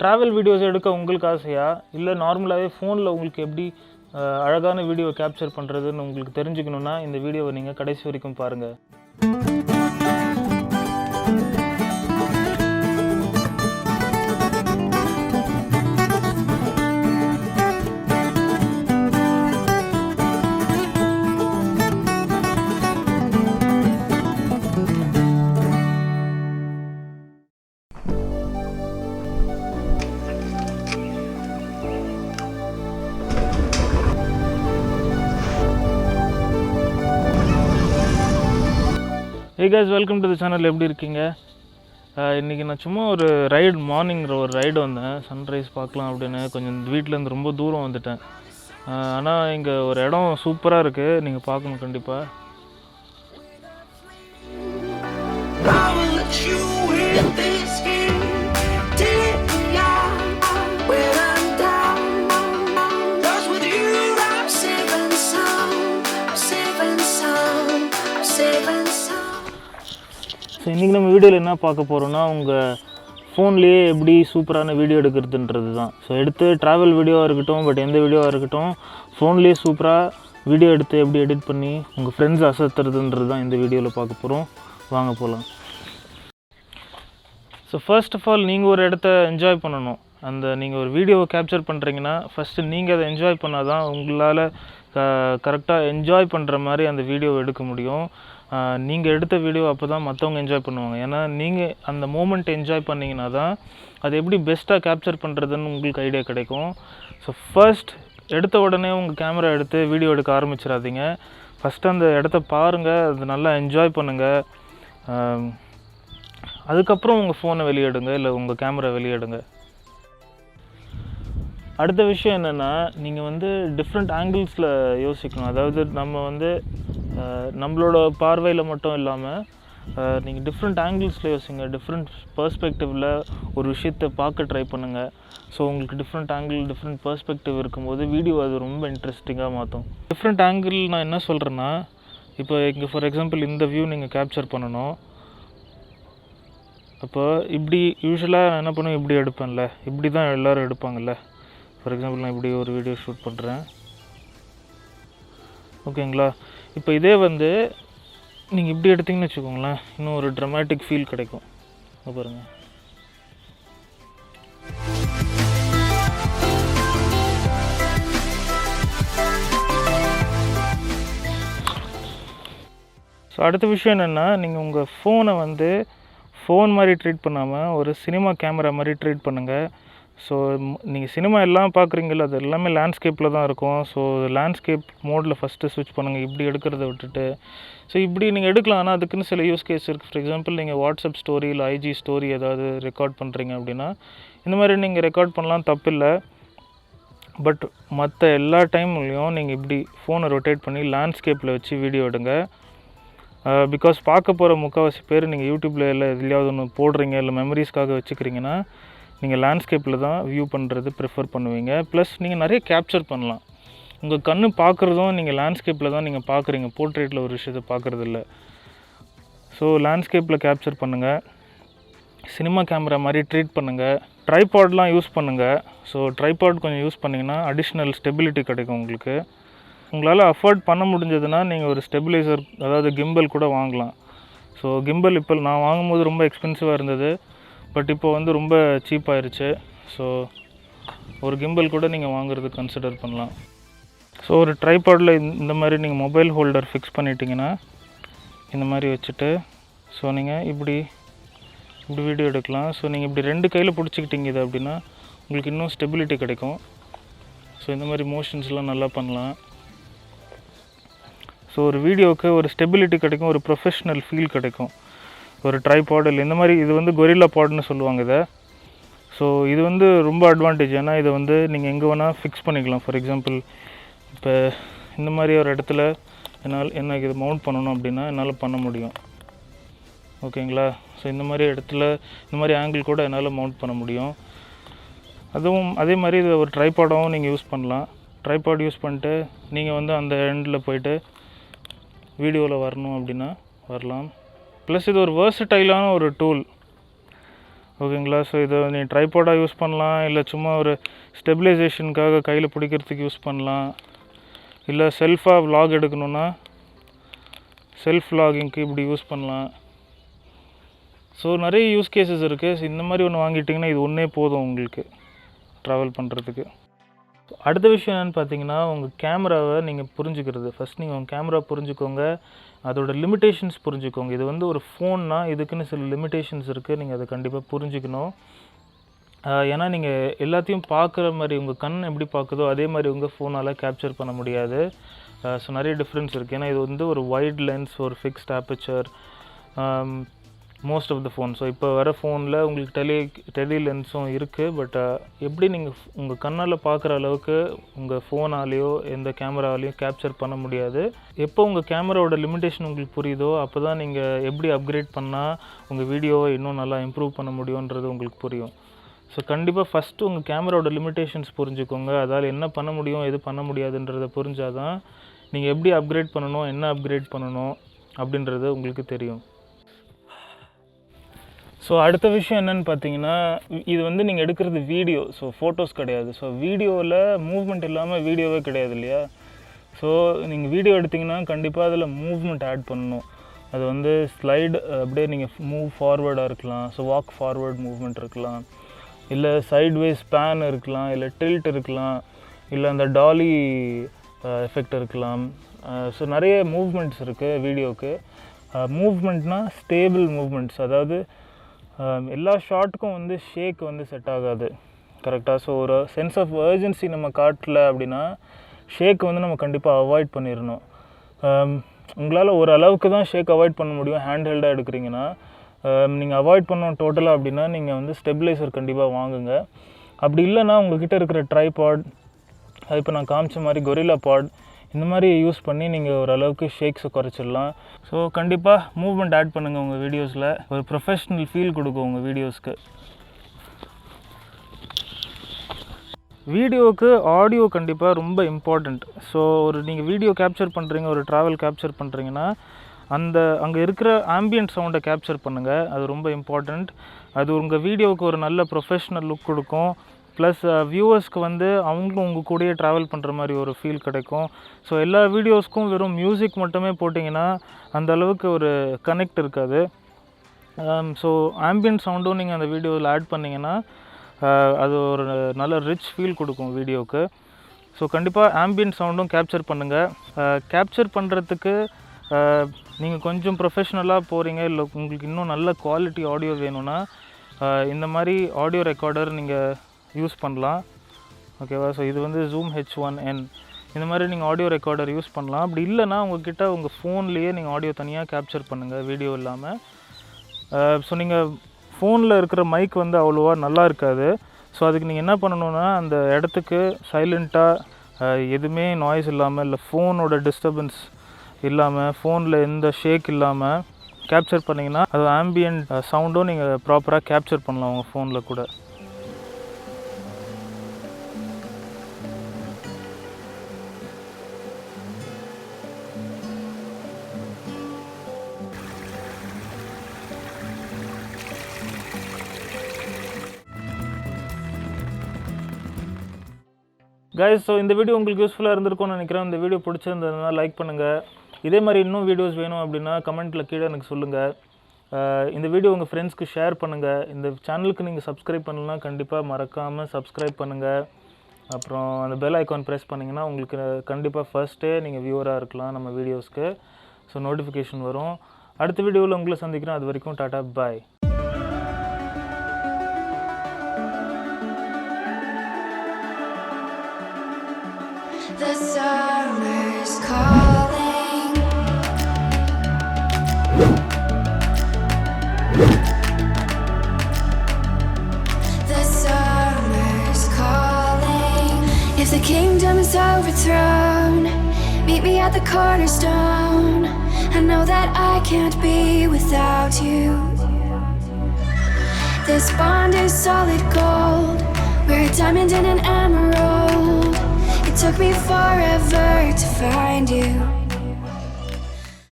Travel videos எடுக்க உங்களுக்கு ஆசையா, இல்லை நார்மலாகவே ஃபோனில் உங்களுக்கு எப்படி அழகான வீடியோ கேப்சர் பண்ணுறதுன்னு உங்களுக்கு தெரிஞ்சுக்கணுன்னா இந்த வீடியோவை நீங்கள் கடைசி வரைக்கும் பாருங்கள். Hey guys, welcome to the channel. எப்படி இருக்கீங்க? இன்றைக்கி நான் சும்மா ஒரு மார்னிங்கிற ஒரு ரைடு வந்தேன். சன்ரைஸ் பார்க்கலாம் அப்படின்னு. கொஞ்சம் வீட்டிலேருந்து ரொம்ப தூரம் வந்துட்டேன். ஆனால் இங்கே ஒரு இடம் சூப்பராக இருக்குது, நீங்கள் பார்க்கணும் கண்டிப்பாக. ஸோ இன்றைக்கி நம்ம வீடியோவில் என்ன பார்க்க போகிறோன்னா, உங்கள் ஃபோன்லேயே எப்படி சூப்பரான வீடியோ எடுக்கிறதுன்றது தான். ஸோ எடுத்து ட்ராவல் வீடியோவாக இருக்கட்டும், பட் எந்த வீடியோவாக இருக்கட்டும், ஃபோன்லேயே சூப்பராக வீடியோ எடுத்து எப்படி எடிட் பண்ணி உங்கள் ஃப்ரெண்ட்ஸ் அசத்துறதுன்றது தான் இந்த வீடியோவில் பார்க்க போகிறோம். வாங்க போகலாம். ஸோ ஃபர்ஸ்ட் ஆஃப் ஆல் நீங்கள் ஒரு இடத்த என்ஜாய் பண்ணணும். நீங்கள் ஒரு வீடியோவை கேப்சர் பண்ணுறீங்கன்னா ஃபஸ்ட்டு நீங்கள் அதை என்ஜாய் பண்ணால் தான் உங்களால் கரெக்டாக என்ஜாய் பண்ணுற மாதிரி அந்த வீடியோவை எடுக்க முடியும். நீங்கள் எடுத்த வீடியோ அப்போ தான் மற்றவங்க என்ஜாய் பண்ணுவாங்க. ஏன்னா நீங்கள் அந்த மூமெண்ட் என்ஜாய் பண்ணிங்கன்னா தான் அது எப்படி பெஸ்ட்டாக கேப்சர் பண்ணுறதுன்னு உங்களுக்கு ஐடியா கிடைக்கும். ஸோ ஃபர்ஸ்ட் எடுத்த உடனே உங்கள் கேமரா எடுத்து வீடியோ எடுக்க ஆரம்பிச்சிடாதீங்க. ஃபஸ்ட்டு அந்த இடத்த பாருங்கள், அது நல்லா என்ஜாய் பண்ணுங்கள். அதுக்கப்புறம் உங்கள் ஃபோனை வெளியேடுங்க, இல்லை உங்கள் கேமரா வெளியேடுங்க. அடுத்த விஷயம் என்னென்னா, நீங்கள் டிஃப்ரெண்ட் ஆங்கிள்ஸில் யோசிக்கணும். அதாவது நம்மளோட பார்வையில் மட்டும் இல்லாமல் நீங்கள் டிஃப்ரெண்ட் ஆங்கிள்ஸில் யோசிங்க. டிஃப்ரெண்ட் பெர்ஸ்பெக்டிவில் ஒரு விஷயத்தை பார்க்க ட்ரை பண்ணுங்கள். ஸோ உங்களுக்கு டிஃப்ரெண்ட் ஆங்கிள், டிஃப்ரெண்ட் பெர்ஸ்பெக்டிவ் இருக்கும்போது வீடியோ அது ரொம்ப இன்ட்ரெஸ்டிங்காக மாற்றும். டிஃப்ரெண்ட் ஆங்கிள் நான் என்ன சொல்கிறேன்னா, இப்போ இங்கே ஃபார் எக்ஸாம்பிள் இந்த வியூ நீங்கள் கேப்சர் பண்ணணும். அப்போ இப்படி யூஸ்வலாக நான் என்ன பண்ணுவேன், இப்படி எடுப்பேன்ல, இப்படி தான் எல்லோரும் எடுப்பாங்கள்ல. ஃபார் எக்ஸாம்பிள் நான் இப்படி ஒரு வீடியோ ஷூட் பண்ணுறேன், ஓகேங்களா. இப்போ இதே நீங்கள் இப்படி எடுத்திங்கன்னு வச்சுக்கோங்களேன், இன்னும் ஒரு ட்ரமாட்டிக் ஃபீல் கிடைக்கும். பாருங்கள். ஸோ அடுத்த விஷயம் என்னென்னா, நீங்கள் உங்கள் ஃபோனை ஃபோன் மாதிரி ட்ரீட் பண்ணாமல் ஒரு சினிமா கேமரா மாதிரி ட்ரீட் பண்ணுங்கள். ஸோ நீங்கள் சினிமா எல்லாம் பார்க்குறீங்களா, அது எல்லாமே லேண்ட்ஸ்கேப்பில் தான் இருக்கும். ஸோ லேண்ட்ஸ்கேப் மோடில் ஃபஸ்ட்டு ஸ்விட்ச் பண்ணுங்கள், இப்படி எடுக்கிறத விட்டுட்டு. ஸோ இப்படி நீங்கள் எடுக்கலாம், ஆனால் அதுக்குன்னு சில யூஸ் கேஸ் இருக்குது. ஃபார் எக்ஸாம்பிள் நீங்கள் வாட்ஸ்அப் ஸ்டோரி இல்லை ஐஜி ஸ்டோரி ஏதாவது ரெக்கார்ட் பண்ணுறீங்க அப்படின்னா இந்த மாதிரி நீங்கள் ரெக்கார்ட் பண்ணலாம், தப்பில்லை. பட் மற்ற எல்லா டைம்லேயும் நீங்கள் இப்படி ஃபோனை ரொட்டேட் பண்ணி லேண்ட்ஸ்கேப்பில் வச்சு வீடியோ எடுங்க. பிகாஸ் பார்க்க போகிற முக்கால்வாசி பேர் நீங்கள் யூடியூப்பில் இல்லை எதுலையாவது ஒன்று போடுறீங்க, இல்லை மெமரிஸ்க்காக வச்சுக்கிறீங்கன்னா நீங்கள் லேண்ட்ஸ்கேப்பில் தான் வியூ பண்ணுறது ப்ரிஃபர் பண்ணுவீங்க. ப்ளஸ் நீங்கள் நிறைய கேப்சர் பண்ணலாம். உங்கள் கண்ணு பார்க்குறதும் நீங்கள் லேண்ட்ஸ்கேப்பில் தான் நீங்கள் பார்க்குறீங்க, போர்ட்ரேட்டில் ஒரு விஷயத்தை பார்க்குறதில்ல. ஸோ லேண்ட்ஸ்கேப்பில் கேப்சர் பண்ணுங்கள், சினிமா கேமரா மாதிரி ட்ரீட் பண்ணுங்கள். ட்ரைபாட்லாம் யூஸ் பண்ணுங்கள். ஸோ ட்ரைபாட் கொஞ்சம் யூஸ் பண்ணிங்கன்னா அடிஷ்னல் ஸ்டெபிலிட்டி கிடைக்கும் உங்களுக்கு. உங்களால் அஃபோர்ட் பண்ண முடிஞ்சதுன்னா நீங்கள் ஒரு ஸ்டெபிலைசர், அதாவது கிம்பல் கூட வாங்கலாம். ஸோ கிம்பல் இப்போ நான் வாங்கும்போது ரொம்ப எக்ஸ்பென்சிவாக இருந்தது, பட் இப்போ ரொம்ப சீப்பாகிருச்சு. ஸோ ஒரு கிம்பல் கூட நீங்கள் வாங்குறதுக்கு கன்சிடர் பண்ணலாம். ஸோ ஒரு ட்ரைபாடில் இந்த மாதிரி நீங்கள் மொபைல் ஹோல்டர் ஃபிக்ஸ் பண்ணிட்டீங்கன்னா இந்த மாதிரி வச்சுட்டு, ஸோ நீங்கள் இப்படி வீடியோ எடுக்கலாம். ஸோ நீங்கள் இப்படி 2 கையில் பிடிச்சிக்கிட்டீங்க இது அப்படின்னா உங்களுக்கு இன்னும் ஸ்டெபிலிட்டி கிடைக்கும். ஸோ இந்த மாதிரி மோஷன்ஸ்லாம் நல்லா பண்ணலாம். ஸோ ஒரு வீடியோவுக்கு ஒரு ஸ்டெபிலிட்டி கிடைக்கும், ஒரு ப்ரொஃபஷ்னல் ஃபீல் கிடைக்கும். ஒரு ட்ரைபாட் இல்லை இந்த மாதிரி இது கொரில்லா பாட்னு சொல்லுவாங்க இதை. ஸோ இது ரொம்ப அட்வான்டேஜ். ஏன்னா இதை நீங்கள் எங்கே வேணால் ஃபிக்ஸ் பண்ணிக்கலாம். ஃபார் எக்ஸாம்பிள் இப்போ இந்த மாதிரி ஒரு இடத்துல எனக்கு இது மவுண்ட் பண்ணணும் அப்படின்னா என்னால் பண்ண முடியும், ஓகேங்களா. ஸோ இந்த மாதிரி இடத்துல இந்த மாதிரி ஆங்கிள் கூட என்னால் மவுண்ட் பண்ண முடியும். அதுவும் அதே மாதிரி இது ஒரு ட்ரைபாடாகவும் நீங்கள் யூஸ் பண்ணலாம். ட்ரைபாட் யூஸ் பண்ணிட்டு நீங்கள் அந்த எண்டில் போய்ட்டு வீடியோவில் வரணும் அப்படின்னா வரலாம். ப்ளஸ் இது ஒரு வேர்சடைலான ஒரு டூல். ஓகேங்களா. ஸோ இதை நீ ட்ரைபாடாக யூஸ் பண்ணலாம், இல்லை சும்மா ஒரு ஸ்டெபிலைசேஷனுக்காக கையில் பிடிக்கிறதுக்கு யூஸ் பண்ணலாம், இல்லை செல்ஃபாக விலாக் எடுக்கணுன்னா செல்ஃப் விலாகிங்க்கு இப்படி யூஸ் பண்ணலாம். ஸோ நிறைய யூஸ் கேஸஸ் இருக்குது. ஸோ இந்த மாதிரி ஒன்று வாங்கிட்டிங்கன்னா இது ஒன்றே போதும் உங்களுக்கு ட்ராவல் பண்ணுறதுக்கு. அடுத்த விஷயம் என்னென்னு பார்த்தீங்கன்னா, உங்கள் கேமராவை நீங்கள் புரிஞ்சுக்கிறது. ஃபஸ்ட் நீங்கள் உங்கள் கேமரா புரிஞ்சுக்கோங்க, அதோட லிமிட்டேஷன்ஸ் புரிஞ்சுக்கோங்க. இது வந்து ஒரு ஃபோன்னா இதுக்குன்னு சில லிமிட்டேஷன்ஸ் இருக்குது, நீங்கள் அதை கண்டிப்பாக புரிஞ்சுக்கணும். ஏன்னா நீங்கள் எல்லாத்தையும் பார்க்குற மாதிரி உங்கள் கண் எப்படி பார்க்குதோ அதே மாதிரி உங்கள் ஃபோனால் கேப்சர் பண்ண முடியாது. ஸோ நிறைய டிஃப்ரென்ஸ் இருக்குது. ஏன்னா இது வந்து ஒரு வைட் லென்ஸ், ஒரு fixed aperture most of the phone. So இப்போ வர ஃபோனில் உங்களுக்கு டெலி லென்ஸும் இருக்குது. பட் எப்படி நீங்கள் உங்கள் கண்ணால் பார்க்குற அளவுக்கு உங்கள் ஃபோனாலேயோ எந்த கேமராலேயும் கேப்சர் பண்ண முடியாது. எப்போ உங்கள் கேமராவோட லிமிட்டேஷன் உங்களுக்கு புரியுதோ அப்போ தான் நீங்கள் எப்படி அப்கிரேட் பண்ணால் உங்கள் வீடியோவை இன்னும் நல்லா இம்ப்ரூவ் பண்ண முடியுன்றது உங்களுக்கு புரியும். ஸோ கண்டிப்பாக ஃபஸ்ட்டு உங்கள் கேமராவோட லிமிட்டேஷன்ஸ் புரிஞ்சுக்கோங்க. அதால் என்ன பண்ண முடியும் எது பண்ண முடியாதுன்றதை புரிஞ்சால் தான் நீங்கள் எப்படி அப்கிரேட் பண்ணணும், என்ன அப்கிரேட் பண்ணணும் அப்படின்றது உங்களுக்கு தெரியும். ஸோ அடுத்த விஷயம் என்னென்னு பார்த்தீங்கன்னா, இது வந்து நீங்கள் எடுக்கிறது வீடியோ, ஸோ ஃபோட்டோஸ் கிடையாது. ஸோ வீடியோவில் மூவ்மெண்ட் இல்லாமல் வீடியோவே கிடையாது இல்லையா. ஸோ நீங்கள் வீடியோ எடுத்திங்கன்னா கண்டிப்பாக அதில் மூவ்மெண்ட் ஆட் பண்ணணும். அது வந்து ஸ்லைடு அப்படியே நீங்கள் மூவ் ஃபார்வேர்டாக இருக்கலாம், ஸோ வாக் ஃபார்வேர்ட் மூவ்மெண்ட் இருக்கலாம், இல்லை சைட்வேஸ் ஸ்பேன் இருக்கலாம், இல்லை டில்ட் இருக்கலாம், இல்லை அந்த டாலி எஃபெக்ட் இருக்கலாம். ஸோ நிறைய மூவ்மெண்ட்ஸ் இருக்குது வீடியோவுக்கு. மூவ்மெண்ட்னால் ஸ்டேபிள் மூவ்மெண்ட்ஸ், அதாவது எல்லா ஷாட்டுக்கும் வந்து ஷேக் வந்து செட் ஆகாது கரெக்டாக. ஸோ ஒரு சென்ஸ் ஆஃப் அர்ஜென்சி நம்ம காட்டல அப்படின்னா ஷேக் வந்து நம்ம கண்டிப்பாக அவாய்ட் பண்ணிடணும். உங்களால் ஒரு அளவுக்கு தான் ஷேக் அவாய்ட் பண்ண முடியும் ஹேண்ட் ஹெல்டாக எடுக்கிறீங்கன்னா. நீங்கள் அவாய்ட் பண்ணணும் டோட்டலாக அப்படின்னா நீங்கள் வந்து ஸ்டெபிலைசர் கண்டிப்பாக வாங்குங்க. அப்படி இல்லைன்னா உங்கள்கிட்ட இருக்கிற ட்ரைபாட், அது இப்போ நான் காமிச்ச மாதிரி கொரில்லா பாட், இந்த மாதிரி யூஸ் பண்ணி நீங்கள் ஓரளவுக்கு ஷேக்ஸை குறைச்சிடலாம். ஸோ கண்டிப்பாக மூவ்மெண்ட் ஆட் பண்ணுங்கள் உங்கள் வீடியோஸில். ஒரு ப்ரொஃபஷ்னல் ஃபீல் கொடுக்கும் உங்கள் வீடியோஸ்க்கு. வீடியோவுக்கு ஆடியோ கண்டிப்பாக ரொம்ப இம்பார்ட்டண்ட். ஸோ நீங்கள் வீடியோ கேப்சர் பண்ணுறீங்க, ஒரு ட்ராவல் கேப்சர் பண்ணுறீங்கன்னா அங்கே இருக்கிற ஆம்பியன்ட் சவுண்டை கேப்சர் பண்ணுங்கள். அது ரொம்ப இம்பார்ட்டண்ட். அது உங்கள் வீடியோவுக்கு ஒரு நல்ல ப்ரொஃபஷ்னல் லுக் கொடுக்கும். ப்ளஸ் வியூவர்ஸ்க்கு வந்து அவங்களும் உங்கள் கூடயே ட்ராவல் பண்ணுற மாதிரி ஒரு ஃபீல் கிடைக்கும். ஸோ எல்லா வீடியோஸ்க்கும் வெறும் மியூசிக் மட்டுமே போட்டிங்கன்னா அந்த அளவுக்கு ஒரு கனெக்ட் இருக்காது. ஸோ ஆம்பியன்ட் சவுண்டும் நீங்கள் அந்த வீடியோவில் ஆட் பண்ணிங்கன்னா அது ஒரு நல்ல ரிச் ஃபீல் கொடுக்கும் வீடியோவுக்கு. ஸோ கண்டிப்பாக ஆம்பியன்ட் சவுண்டும் கேப்சர் பண்ணுங்கள். கேப்சர் பண்ணுறதுக்கு நீங்கள் கொஞ்சம் ப்ரொஃபஷ்னலாக போகிறீங்க, இல்லை உங்களுக்கு இன்னும் நல்ல குவாலிட்டி ஆடியோ வேணும்னா இந்த மாதிரி ஆடியோ ரெக்கார்டர் நீங்கள் யூஸ் பண்ணலாம். ஓகேவா. ஸோ இது வந்து Zoom H1N, இந்த மாதிரி நீங்கள் ஆடியோ ரெக்கார்டர் யூஸ் பண்ணலாம். அப்படி இல்லைனா உங்கள்கிட்ட உங்கள் ஃபோன்லேயே நீங்கள் ஆடியோ தனியாக கேப்சர் பண்ணுங்கள் வீடியோ இல்லாமல். ஸோ நீங்கள் ஃபோனில் இருக்கிற மைக் வந்து அவ்வளோவா நல்லா இருக்காது. ஸோ அதுக்கு நீங்கள் என்ன பண்ணணுன்னா அந்த இடத்துக்கு சைலண்ட்டாக எதுவுமே நாய்ஸ் இல்லாமல், இல்லை ஃபோனோட டிஸ்டர்பன்ஸ் இல்லாமல், ஃபோனில் எந்த ஷேக் இல்லாமல் கேப்சர் பண்ணிங்கன்னா அது ஆம்பியன்ட் சவுண்டும் நீங்கள் ப்ராப்பராக கேப்சர் பண்ணலாம் உங்கள் ஃபோனில் கூட. கைஸ், ஸோ இந்த வீடியோ உங்களுக்கு யூஸ்ஃபுல்லாக இருந்திருக்கும்னு நினைக்கிறேன். இந்த வீடியோ பிடிச்சிருந்ததுன்னா லைக் பண்ணுங்கள். இதே மாதிரி இன்னும் வீடியோஸ் வேணும் அப்படின்னா கமெண்ட்டில் கீழே எனக்கு சொல்லுங்கள். இந்த வீடியோ உங்கள் ஃப்ரெண்ட்ஸ்க்கு ஷேர் பண்ணுங்கள். இந்த சேனலுக்கு நீங்கள் சப்ஸ்கிரைப் பண்ணலன்னா கண்டிப்பாக மறக்காமல் சப்ஸ்கிரைப் பண்ணுங்கள். அப்புறம் அந்த பெல் ஐக்கான் ப்ரெஸ் பண்ணிங்கன்னா உங்களுக்கு கண்டிப்பாக ஃபர்ஸ்ட்டே நீங்கள் வியூவராக இருக்கலாம் நம்ம வீடியோஸ்க்கு. ஸோ நோட்டிஃபிகேஷன் வரும். அடுத்த வீடியோவில் உங்களை சந்திக்கிறேன். அது வரைக்கும் டாடா, பாய். The summer's calling. The summer's calling. If the kingdom is overthrown, meet me at the cornerstone. I know that I can't be without you. This bond is solid gold. We're a diamond and an emerald. It took me forever to find you.